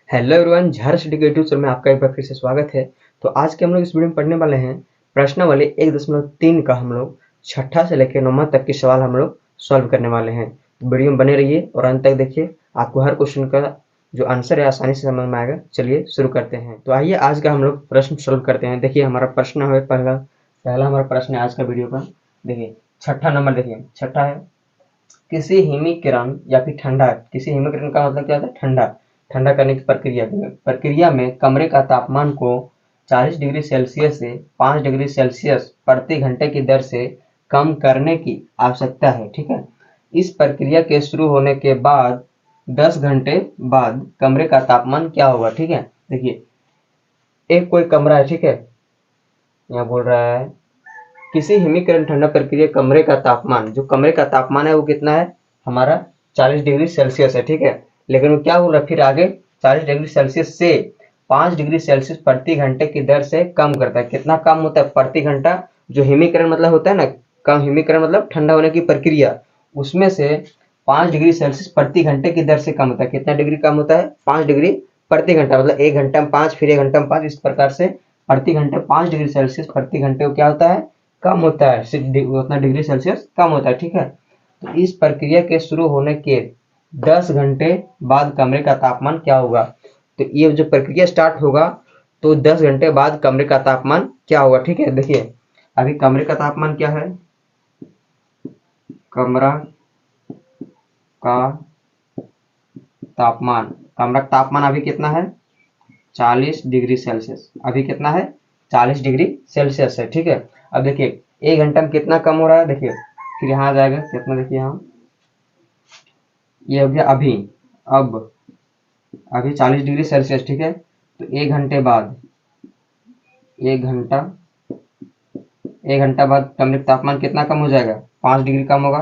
Hello everyone, झार study के YouTube channel में आपका एक बार फिर से स्वागत है। तो आज के हम लोग इस वीडियो में पढ़ने वाले हैं प्रश्नावली 1.3 का हम लोग छठा से लेकर 9वां तक के सवाल हम लोग सॉल्व करने वाले हैं। तो वीडियो में बने रहिए और अंत तक देखिए, आपको हर क्वेश्चन का जो आंसर है आसानी से समझ में आएगा। चलिए शुरू करते हैं। तो आइए आज का हम लोग प्रश्न सॉल्व करते हैं। देखिए हमारा प्रश्न है पहला हमारा प्रश्न है आज का वीडियो का। देखिए छठा नंबर, देखिए छठा है, किसी हिमीकरण या फिर ठंडा, किसी हिमीकरण का मतलब क्या होता है? ठंडा ठंडा करने की प्रक्रिया में कमरे का तापमान को 40 डिग्री सेल्सियस से 5 डिग्री सेल्सियस प्रति घंटे की दर से कम करने की आवश्यकता है। ठीक है, इस प्रक्रिया के शुरू होने के बाद 10 घंटे बाद कमरे का तापमान क्या होगा? ठीक है, देखिए एक कोई कमरा है, ठीक है, यहाँ बोल रहा है किसी हिमीकरण ठंडा प्रक्रिया कमरे का तापमान, जो कमरे का तापमान है वो कितना है हमारा? 40 डिग्री सेल्सियस है। ठीक है, लेकिन वो क्या बोल रहा है फिर आगे? 40 डिग्री सेल्सियस से 5 डिग्री सेल्सियस प्रति घंटे की दर से कम करता है। कितना कम होता है प्रति घंटा? जो हिमीकरण मतलब होता है ना, कम हिमीकरण मतलब ठंडा होने की प्रक्रिया, उसमें से 5 डिग्री सेल्सियस प्रति घंटे की दर से कम होता है। कितना डिग्री कम होता है? 5 डिग्री प्रति घंटा, मतलब 1 घंटा में 5, फिर 1 घंटा में 5, इस प्रकार से प्रति घंटे 5 डिग्री सेल्सियस प्रति घंटे को क्या होता है? कम होता है, उतना डिग्री सेल्सियस कम होता है। ठीक है, तो इस प्रक्रिया के शुरू होने के 10 घंटे बाद कमरे का तापमान क्या होगा? तो ये जो प्रक्रिया स्टार्ट होगा तो 10 घंटे बाद कमरे का तापमान क्या होगा? ठीक है, देखिए अभी कमरे का तापमान क्या है? कमरा का तापमान, कमरा का तापमान अभी कितना है? 40 डिग्री सेल्सियस। अभी कितना है? 40 डिग्री सेल्सियस है। ठीक है, अब देखिए 1 घंटा में कितना कम हो रहा है? देखिए फिर यहाँ आ जाएगा कितना, देखिए यहाँ ये हो गया अभी, अब अभी 40 डिग्री सेल्सियस। ठीक है, तो 1 घंटे बाद, 1 घंटा 1 घंटा बाद कमरे का तापमान कितना कम हो जाएगा? 5 डिग्री कम होगा।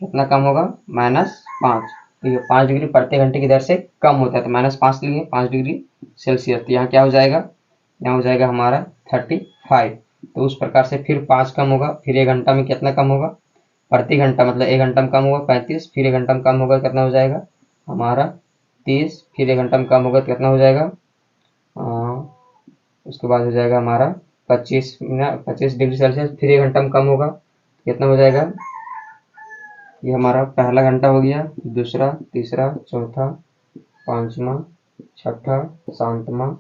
कितना कम होगा? -5। ठीक है, 5 डिग्री प्रति घंटे की दर से कम होता है, तो -5 लिए 5 डिग्री सेल्सियस। तो यहाँ क्या हो जाएगा? यहाँ हो जाएगा हमारा 35। तो उस प्रकार से फिर 5 कम होगा, फिर 1 घंटा में कितना कम होगा? प्रति घंटा मतलब 1 घंटा में कम होगा 35, फिर 1 घंटा में कम होगा कितना हो जाएगा हमारा? 30, फिर 1 घंटा में कम होगा कितना हो जाएगा? उसके बाद हो जाएगा हमारा 25 डिग्री सेल्सियस, फिर 1 घंटा में कम होगा कितना हो जाएगा? ये हमारा पहला घंटा हो गया, दूसरा, तीसरा, चौथा, पांचवा, छठा, सातवां,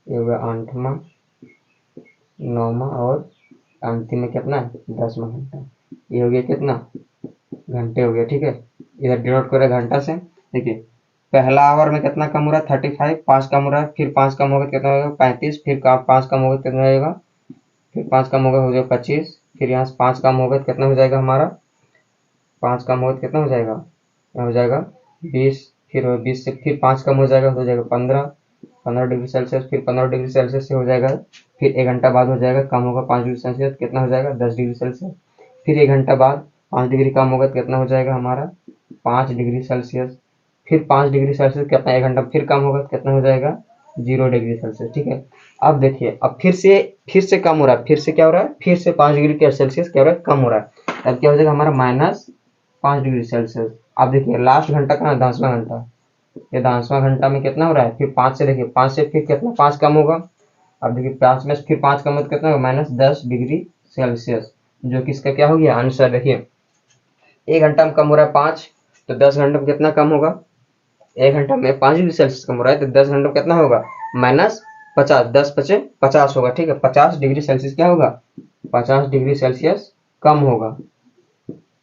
ये हो गया आठवां, 9वां और अंतिम में कितना? 10वां घंटा। ये हो गया कितना? घंटे हो गया। ठीक है, इधर डिनोट करें घंटा से। देखिए पहला आवर में कितना कम हो रहा है? 35, 5 कम हो रहा है, फिर 5 कम होगा कितना होगा? 35, फिर 5 कम होगा कितना होगा? फिर 5 कम होगा हो जाएगा 25, फिर यहाँ से 5 कम होगा कितना हो जाएगा हमारा? 5 कम होगा कितना हो जाएगा? यहाँ हो जाएगा 20, फिर 20 से फिर 5 कम हो जाएगा 15 डिग्री सेल्सियस, फिर 15 डिग्री सेल्सियस से हो जाएगा, फिर 1 घंटा बाद हो जाएगा कम होगा 5 डिग्री सेल्सियस, कितना हो जाएगा? 10 डिग्री सेल्सियस, फिर 1 घंटा बाद 5 डिग्री कम होगा कितना हो जाएगा हमारा? 5 डिग्री सेल्सियस, फिर 5 डिग्री सेल्सियस कितना 1 घंटा फिर कम होगा कितना हो जाएगा? 0 डिग्री सेल्सियस। ठीक है, अब देखिए अब फिर से कम हो रहा है, फिर से क्या हो रहा है? फिर से 5 डिग्री सेल्सियस क्या हो रहा है? कम हो रहा है। तब क्या हो जाएगा हमारा? -5 डिग्री सेल्सियस। अब देखिए लास्ट घंटा का 10वां घंटा, ये 10वां घंटा में कितना हो रहा है? फिर 5 से देखिए 5 से फिर कितना 5 कम होगा। अब देखिए 5 में फिर 5 कम होगा कितना होगा? -10 डिग्री सेल्सियस, जो कि इसका क्या हो गया आंसर। देखिए 1 घंटा में कम हो रहा है 5, तो 10 घंटे में कितना कम होगा? 1 घंटा में 5 डिग्री सेल्सियस कम हो रहा है, तो 10 घंटे में कितना होगा? -50, 10 पचे 50 होगा। ठीक है, 50 डिग्री सेल्सियस क्या होगा? 50 डिग्री सेल्सियस कम होगा।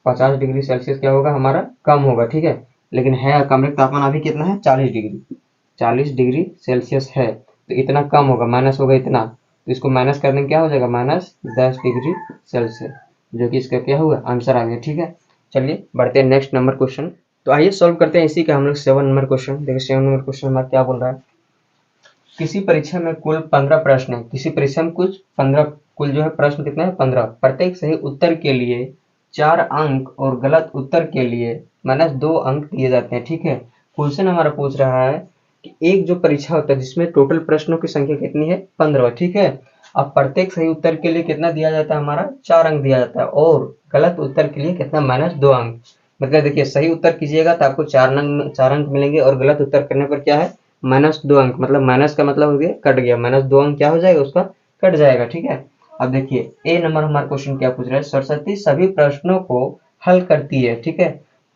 50 डिग्री सेल्सियस क्या होगा हमारा? कम होगा। ठीक है, लेकिन है कमरे का तापमान अभी कितना है? 40 डिग्री, 40 डिग्री सेल्सियस है, तो इतना कम होगा, माइनस होगा इतना, तो इसको माइनस करने में क्या हो जाएगा? -10 डिग्री सेल्सियस, जो कि इसका क्या होगा आंसर आ गया। ठीक है, चलिए बढ़ते हैं नेक्स्ट नंबर क्वेश्चन। तो आइए सॉल्व करते हैं इसी का हम लोग 7 नंबर क्वेश्चन। देखिए 7 नंबर क्वेश्चन हमारा क्या बोल रहा है? किसी परीक्षा में कुल 15 प्रश्न है। किसी परीक्षा में कुछ 15 कुल जो है प्रश्न कितना है? 15। प्रत्येक सही उत्तर के लिए 4 अंक और गलत उत्तर के लिए -2 अंक दिए जाते हैं। ठीक है, क्वेश्चन हमारा पूछ रहा है कि एक जो परीक्षा होता है जिसमें टोटल प्रश्नों की संख्या कितनी है? 15। ठीक है, अब प्रत्येक सही उत्तर के लिए कितना दिया जाता है हमारा? 4 अंक दिया जाता है, और गलत उत्तर के लिए कितना? -2 अंक। मतलब देखिए सही उत्तर कीजिएगा तो आपको 4 अंक मिलेंगे, और गलत उत्तर करने पर क्या है? -2 अंक, मतलब माइनस का मतलब हो गया कट गया, -2 अंक क्या हो जाएगा उसका, कट जाएगा। ठीक है, अब देखिए ए नंबर हमारा क्वेश्चन क्या पूछ रहा है, सरस्वती सभी प्रश्नों को हल करती है, ठीक है,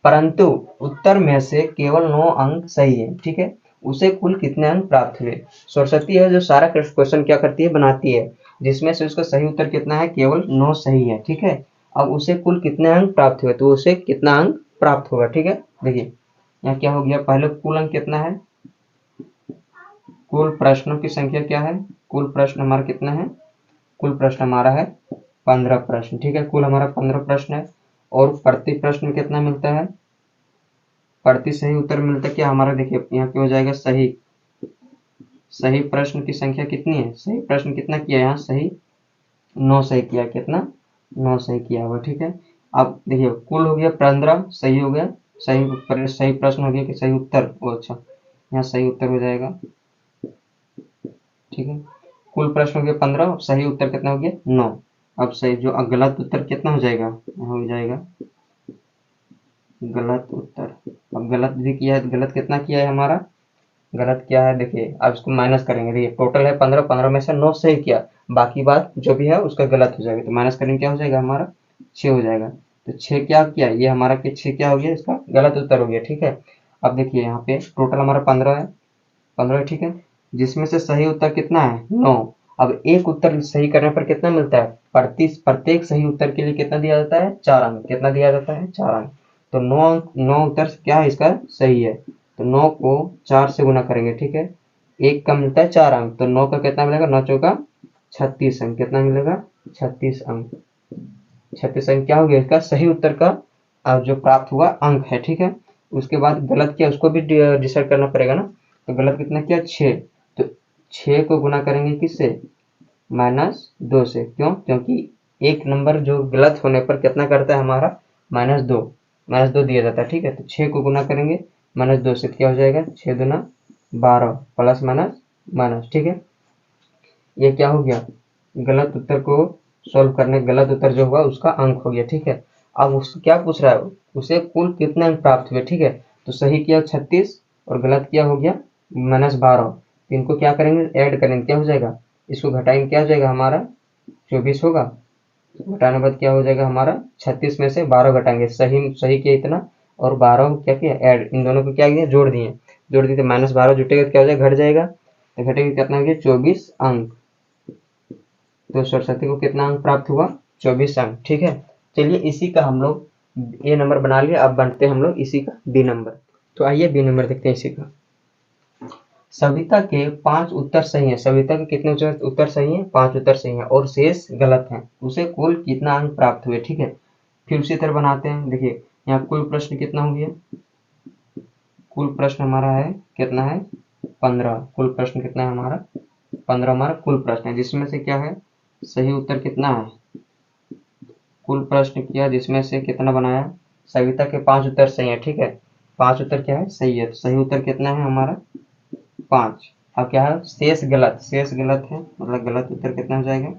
परंतु उत्तर में से केवल 9 अंक सही है, ठीक है, उसे कुल कितने अंक प्राप्त हुए। सरस्वती है जो सारा क्वेश्चन क्या करती है, बनाती है, जिसमें से उसका सही उत्तर कितना है, केवल 9 सही है, ठीक है। अब उसे कुल कितने अंक प्राप्त हुए, तो उसे कितना अंक प्राप्त होगा, ठीक है। देखिए यहाँ क्या हो गया, पहले कुल अंक कितना है, कुल प्रश्नों की संख्या क्या है, कुल प्रश्न हमारा कितना है, कुल प्रश्न हमारा है 15 प्रश्न, ठीक है, कुल हमारा 15 प्रश्न है। और प्रति प्रश्न कितना मिलता है, प्रति सही उत्तर मिलता है क्या हमारा, देखिए यहाँ क्या हो जाएगा, सही सही प्रश्न की संख्या कितनी है, सही प्रश्न कितना किया यहाँ, सही 9 सही किया, कितना 9 सही किया हुआ, ठीक है। अब देखिए कुल हो गया 15 सही हो गया, सही प्रश्न हो गया कि सही उत्तर, वो अच्छा यहाँ सही उत्तर हो जाएगा, ठीक है। कुल प्रश्न हो गया 15, सही उत्तर कितना हो गया 9। अब सही जो गलत उत्तर कितना हो जाएगा, हो जाएगा गलत उत्तर। अब गलत भी किया है, गलत कितना किया है हमारा, गलत क्या है, देखिए अब इसको माइनस करेंगे, देखिए टोटल है 15, 15 में से 9 सही किया, बाकी बात जो भी है उसका गलत हो जाएगा, तो माइनस करेंगे क्या हो जाएगा हमारा 6 हो जाएगा। तो 6 क्या किया, ये हमारा 6 क्या हो गया, इसका गलत उत्तर हो गया, ठीक है। अब देखिए यहाँ पे टोटल हमारा 15 है, 15, ठीक है, जिसमें से सही उत्तर कितना है 9। अब एक उत्तर सही करने पर कितना मिलता है, प्रत्येक सही उत्तर के लिए कितना दिया जाता है, 4 अंक, कितना दिया जाता है 4 अंक। तो 9 अंक, 9 उत्तर क्या है इसका सही है, तो 9 को 4 से गुना करेंगे, ठीक है, एक का मिलता है 4 अंक, तो 9 का कितना मिलेगा, 9 चौका 36 अंक, कितना मिलेगा 36 अंक। 36 अंक क्या हो गया इसका सही उत्तर का जो प्राप्त हुआ अंक है, ठीक है। उसके बाद गलत किया उसको भी डिसाइड करना पड़ेगा ना, तो गलत कितना किया 6, तो 6 को गुना करेंगे किससे, -2 से, क्यों, क्योंकि एक नंबर जो गलत होने पर कितना करता है हमारा, -2, -2 दिया जाता है, ठीक है। तो 6 को गुना करेंगे -2 से, क्या हो जाएगा 6 दूना 12 प्लस माइनस माइनस, ठीक है। ये क्या हो गया, गलत उत्तर को सॉल्व करने, गलत उत्तर जो हुआ उसका अंक हो गया, ठीक है। अब उसको क्या पूछ रहा है, उसे कुल कितने अंक प्राप्त हुए, ठीक है। तो सही किया 36 और गलत किया हो गया -12, तो इनको क्या करेंगे, ऐड करेंगे, क्या हो जाएगा, इसको घटाएंगे, क्या हो जाएगा हमारा 24 होगा, घटाने के बाद क्या हो जाएगा हमारा 36 में से 12 घटाएंगे, सही सही किया इतना, और 12 क्या किया ऐड, इन दोनों को क्या किया जोड़ दिए, तो -12 जुटेगा तो क्या हो जाएगा, घट जाएगा, तो घटेगा कितना हो गया 24 अंक। तो सरस्वती को कितना अंक प्राप्त हुआ, 24 अंक, ठीक है। चलिए इसी का हम लोग ए नंबर बना लिया, अब बनते हैं हम लोग इसी का बी नंबर। तो आइए बी नंबर देखते हैं इसी का। सविता के 5 उत्तर सही हैं, सविता के कितने उत्तर सही हैं, 5 उत्तर सही हैं और शेष गलत हैं, उसे कुल कितना अंक प्राप्त हुए, ठीक है। फिर उसी तरह बनाते हैं, देखिए यहाँ कुल प्रश्न कितना हो गया, कुल प्रश्न हमारा है कितना है 15, कुल प्रश्न कितना है हमारा 15, हमारा कुल प्रश्न है, जिसमें से क्या है सही उत्तर कितना है, कुल प्रश्न किया जिसमें से कितना बनाया, सविता के 5 उत्तर सही है, ठीक है, 5 उत्तर क्या है सही है, तो सही उत्तर कितना है हमारा 5। अब क्या है शेष गलत है, मतलब गलत उत्तर कितना हो जाएगा,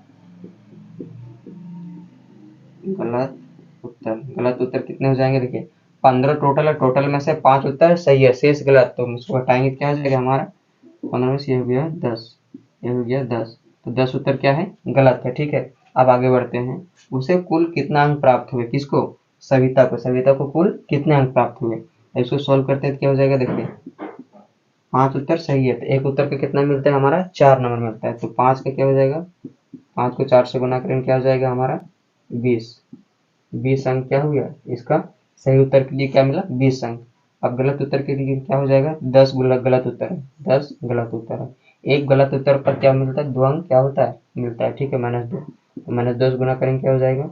गलत उत्तर कितने हो जाएंगे, देखिए 15 टोटल है, टोटल में से 5 उत्तर सही है, शेष गलत, तो उसको हटाएंगे क्या हो जाएगा हमारा 15 में से ये हो गया 10, ये हो गया 10, तो 10 उत्तर क्या है गलत है, ठीक है। अब आगे बढ़ते हैं, उसे कुल कितना अंक प्राप्त हुए, किसको, सविता को कुल कितने अंक प्राप्त हुए, इसको सोल्व करते हैं तो क्या हो जाएगा, देखिए 5 उत्तर सही है, तो एक उत्तर का कितना मिलता है हमारा 4 नंबर मिलता है, तो 5 का क्या हो जाएगा, 5 को 4 से गुना करेंगे क्या हो जाएगा हमारा 20, 20 अंक क्या हो गया इसका, सही उत्तर के लिए क्या मिला 20 अंक। अब गलत उत्तर के लिए क्या हो जाएगा, 10 गलत उत्तर है, 10 गलत उत्तर है, एक गलत उत्तर पर क्या मिलता है 2 अंक क्या होता है मिलता है, ठीक है -2, तो -2 से गुना करेंगे क्या हो जाएगा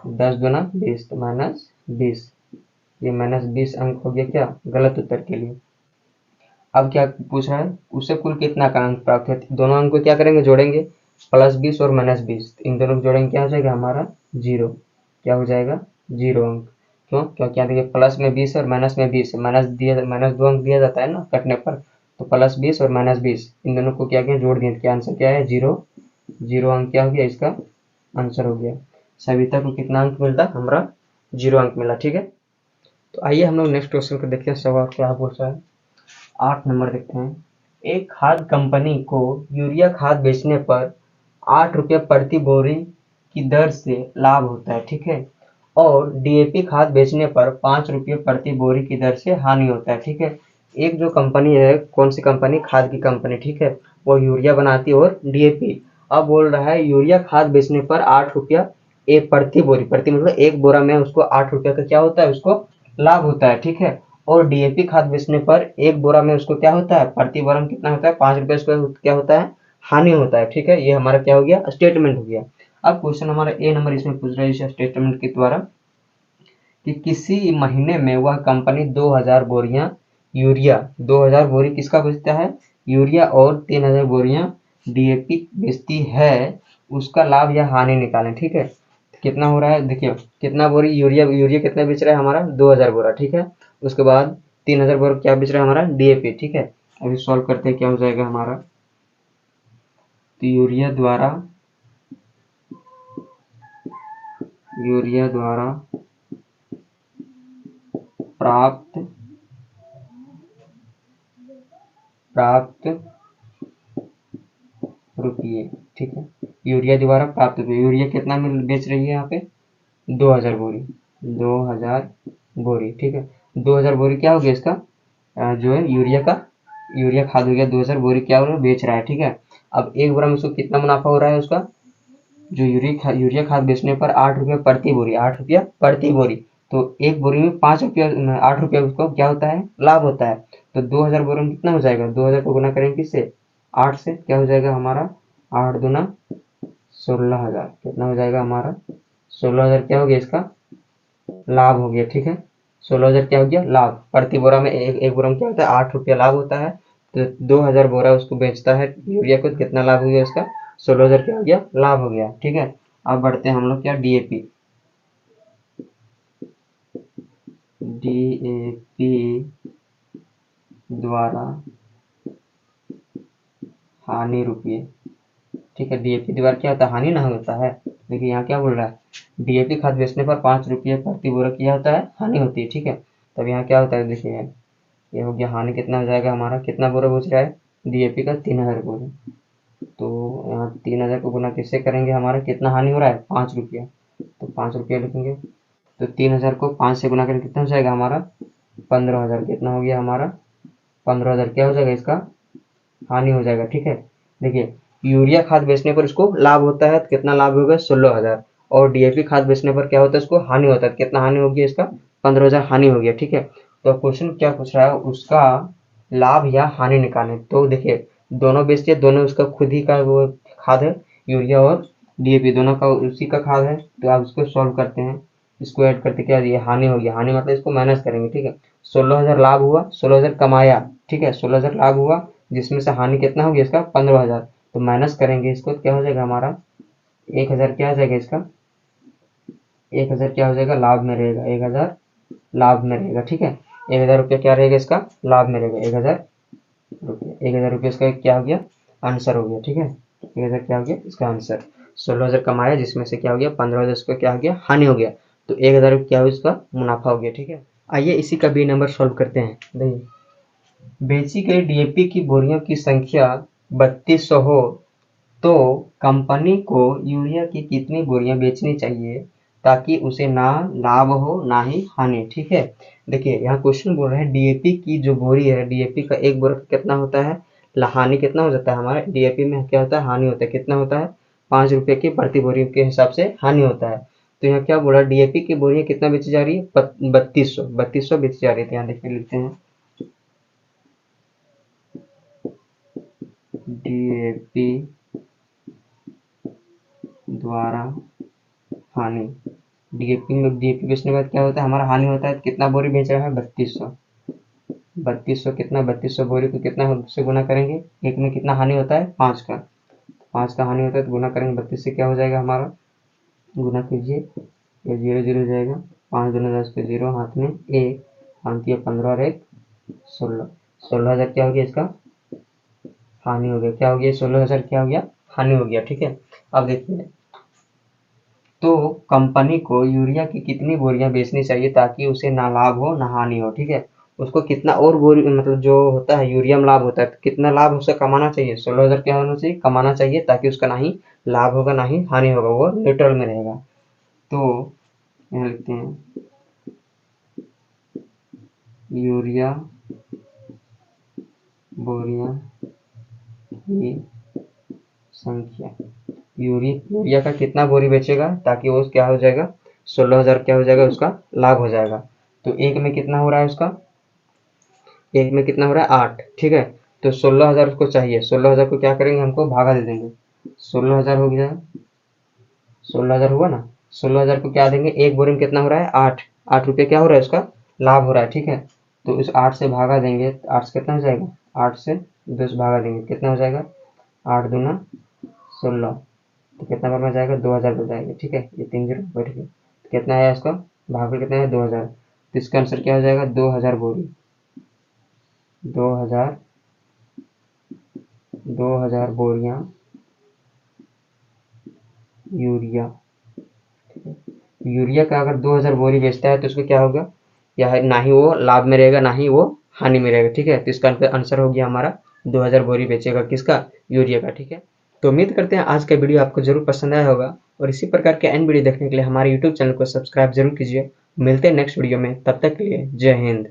10 दूना 20, तो -20, ये -20 अंक हो गया क्या गलत उत्तर के लिए। अब क्या पूछ रहा है, उससे कुल कितना का अंक प्राप्त है, दोनों अंक को क्या करेंगे जोड़ेंगे, +20 और -20, इन दोनों को जोड़ेंगे क्या हो जाएगा हमारा 0, क्या हो जाएगा 0 अंक, क्यों, क्योंकि यहाँ देखिए प्लस में 20 और माइनस में 20, -2 अंक दिया जाता है ना कटने पर, तो +20 और -20 इन दोनों को क्या किया जोड़ दिए, क्या आंसर क्या है 0, 0 अंक क्या हो गया इसका आंसर हो गया। सविता को कितना अंक मिलता हमारा 0 अंक मिला, ठीक है। तो आइए हम लोग नेक्स्ट क्वेश्चन को देखते हैं, सवाल क्या पूछ रहा है। 8 नंबर देखते हैं। एक खाद कंपनी को यूरिया खाद बेचने पर 8 रुपये प्रति बोरी की दर से लाभ होता है, ठीक है, और डीएपी खाद बेचने पर 5 रुपये प्रति बोरी की दर से हानि होता है, ठीक है। एक जो कंपनी है, कौन सी कंपनी, खाद की कंपनी, ठीक है, वो यूरिया बनाती है और डीएपी। अब बोल रहा है यूरिया खाद बेचने पर 8 रुपया एक प्रति बोरी, प्रति मतलब एक बोरा में उसको 8 रुपया का क्या होता है, उसको लाभ होता है, ठीक है। और डीएपी खाद बेचने पर एक बोरा में उसको क्या होता है, प्रति बोरा में कितना होता है, 5 रुपये, उसको क्या होता है, हानि होता है, ठीक है। ये हमारा क्या हो गया, स्टेटमेंट हो गया। अब क्वेश्चन हमारा ए नंबर इसमें पूछ रहा है इस स्टेटमेंट के द्वारा कि किसी महीने में वह कंपनी 2000 बोरियां यूरिया, 2000 बोरी किसका बेचता है, यूरिया, और 3000 बोरियां डीएपी बेचती है, उसका लाभ या हानि निकालें, ठीक है। कितना हो रहा है, देखिए कितना बोरी यूरिया, यूरिया कितना बेच रहा है हमारा, 2000 बोरा, ठीक है। उसके बाद 3000 बोरा क्या बेच रहा है हमारा, डीएपी, ठीक है। अभी सॉल्व करते हैं क्या हो जाएगा हमारा। तो यूरिया द्वारा प्राप्त रुपये, ठीक है, यूरिया द्वारा प्राप्त रुपये, यूरिया कितना में बेच रही है यहाँ पे, 2000 बोरी, 2000 बोरी, ठीक है। 2000 बोरी क्या हो गया इसका, जो है यूरिया खाद हो गया, 2000 बोरी क्या हो रहा है, बेच रहा है, ठीक है। अब एक बोरा में उसको कितना मुनाफा हो रहा है उसका, जो यूरिया खाद बेचने पर 8 रुपया प्रति बोरी, 8 रुपया प्रति बोरी, तो एक बोरी में 5 रुपया, 8 रुपया उसको क्या होता है, लाभ होता है। तो 2000 बोरी में कितना हो जाएगा, 2000 को गुना करेंगे किससे, 8 से, क्या हो जाएगा हमारा, 8 दूना 16,000, कितना हो जाएगा हमारा, 16,000 क्या हो गया इसका लाभ हो गया, ठीक है। 16,000 क्या हो गया लाभ, प्रति बोरा में एक बोरा में क्या होता है, 8 रुपया लाभ होता है। तो 2000 बोरा उसको बेचता है यूरिया को, कितना लाभ हो गया उसका, 16,000 क्या हो गया लाभ हो गया, ठीक है। अब बढ़ते हैं हम लोग क्या, डीएपी द्वारा हानि रुपये, ठीक है। डीएपी द्वारा क्या होता है, हानि ना होता है। देखिए यहाँ क्या बोल रहा है, डीएपी खाद बेचने पर 5 रुपये प्रति बोरा क्या होता है, हानि होती है, ठीक है। तब यहाँ क्या होता है, देखिए ये हो गया हानि, कितना हो जाएगा हमारा, कितना बोरा बेच रहा है डीएपी का, 3000 बोरा। तो यहाँ 3000 को गुना किससे करेंगे, हमारा कितना हानि हो रहा है, 5 रुपया, तो 5 रुपया लिखेंगे। तो 3000 को 5 से गुना करेंगे, कितना हो जाएगा हमारा, 15,000, कितना हो गया हमारा, 15,000 क्या हो जाएगा इसका हानि हो जाएगा, ठीक है। देखिए यूरिया खाद बेचने पर इसको लाभ होता है, तो कितना लाभ होगा, 16,000, और डीएपी खाद बेचने पर क्या होता है, इसको हानि होता है, कितना हानि हो गया इसका, 15,000 हानि हो गया, ठीक है। तो क्वेश्चन क्या पूछ रहा है, उसका लाभ या हानि निकालें। तो देखिए दोनों बेचते हैं, दोनों उसका खुद ही का वो खाद है, यूरिया और डीएपी दोनों का उसी का खाद है। तो आप इसको सॉल्व करते हैं, इसको ऐड करते क्या, ये हानि हो गया, हानि मतलब इसको माइनस करेंगे, ठीक है। 16,000 लाभ हुआ, 16,000 कमाया, ठीक है, 16,000 लाभ हुआ, जिसमें से हानि कितना हो गया इसका, 15,000। तो माइनस करेंगे इसको, तो क्या हो जाएगा हमारा, 1000 क्या हो जाएगा इसका, 1000 क्या हो जाएगा लाभ में रहेगा, 1000 लाभ में रहेगा, ठीक है। 1000 रुपया क्या रहेगा इसका लाभ में रहेगा, 1000 रुपये, 1000 रुपये इसका क्या हो गया आंसर हो गया, ठीक है। 1000 क्या हो गया इसका आंसर, 16,000 कमाया, जिसमें से क्या हो गया 15,000 इसका क्या हो गया हानि हो गया, तो 1000 क्या हो इसका मुनाफा हो गया, ठीक है। आइए इसी का बी नंबर सॉल्व करते हैं। देखिए बेची गई डीएपी की बोरियों की संख्या 3200 हो तो कंपनी को यूरिया की कितनी बोरियां बेचनी चाहिए ताकि उसे ना लाभ हो ना ही हानि, ठीक है। देखिए यहाँ क्वेश्चन बोल रहे हैं डीएपी की जो बोरी है, डीएपी का एक बोरा कितना होता है, हानि कितना हो जाता है हमारा, डीएपी में क्या होता है हानि होता है, कितना होता है 5 रुपये की प्रति बोरी के हिसाब से हानि होता है। तो यहाँ क्या बोला, डीएपी की बोरियां कितना बेची जा रही है, 3200 बेची जा रही है। यहाँ देखिए लिखते हैं डीएपी द्वारा हानि, डीएपी बेचने के बाद क्या होता है हमारा हानि होता है, कितना बोरी बेच रहा है 3200 कितना 3200 बोरी को कितना से गुना करेंगे, एक में कितना हानि होता है 5 का, 5 का हानि होता है तो गुना करेंगे 32 से, क्या हो जाएगा हमारा, गुना कीजिए, ये 0 0 जाएगा, 5 दूना 10 पे 0, हाथ में 1, 5 या 15 और 1 16, 16,000 क्या हो गया इसका हानि हो गया, क्या हो गया 16,000 क्या हो गया हानि हो गया, ठीक है। अब देखिए तो कंपनी को यूरिया की कितनी बोरियां बेचनी चाहिए ताकि उसे ना लाभ हो ना हानि हो, ठीक है। उसको कितना और बोरी मतलब जो होता है यूरियम लाभ होता है, तो कितना लाभ उसे कमाना चाहिए, 16,000 क्या होना चाहिए, कमाना चाहिए, ताकि उसका ना ही लाभ होगा ना ही हानि होगा, वो न्यूट्रल में रहेगा। तो यहाँ लिखते हैं यूरिया बोरियां की संख्या, यूरिया का कितना बोरी बेचेगा ताकि वो क्या हो जाएगा, 16,000 क्या हो जाएगा, उसका लाभ हो जाएगा। तो एक में कितना हो रहा है उसका, एक में कितना हो रहा है 8, ठीक है। तो 16,000 उसको चाहिए, 16,000 को क्या करेंगे, हमको भागा दे देंगे, 16,000 हो गया, 16,000 हुआ ना, 16,000 को क्या देंगे, एक बोरी में कितना हो रहा है 8, 8 रुपये क्या हो रहा है उसका लाभ हो रहा है, ठीक है। तो इस 8 से भागा देंगे, 8 से कितना हो जाएगा, 8 से 10 भागा देंगे, कितना हो जाएगा, 8 दूना 16, तो कितना बार में जाएगा, 2,000 हो जाएगा, ठीक है। ये 3 जीरो बैठ गए, तो कितना आया इसका भागफल, कितना है 2,000, तो इसका आंसर क्या हो जाएगा, 2,000 बोरी, 2,000 बोरियां यूरिया, ठीक है। यूरिया का अगर 2,000 बोरी बेचता है तो उसको क्या होगा, या ना ही वो लाभ में रहेगा ना ही वो हानि में रहेगा, ठीक है। तो इसका आंसर हो गया हमारा 2,000 बोरी बेचेगा, किसका, यूरिया का, ठीक है। तो उम्मीद करते हैं आज का वीडियो आपको जरूर पसंद आया होगा, और इसी प्रकार के अन्य वीडियो देखने के लिए हमारे यूट्यूब चैनल को सब्सक्राइब जरूर कीजिए। मिलते हैं नेक्स्ट वीडियो में, तब तक के लिए जय हिंद।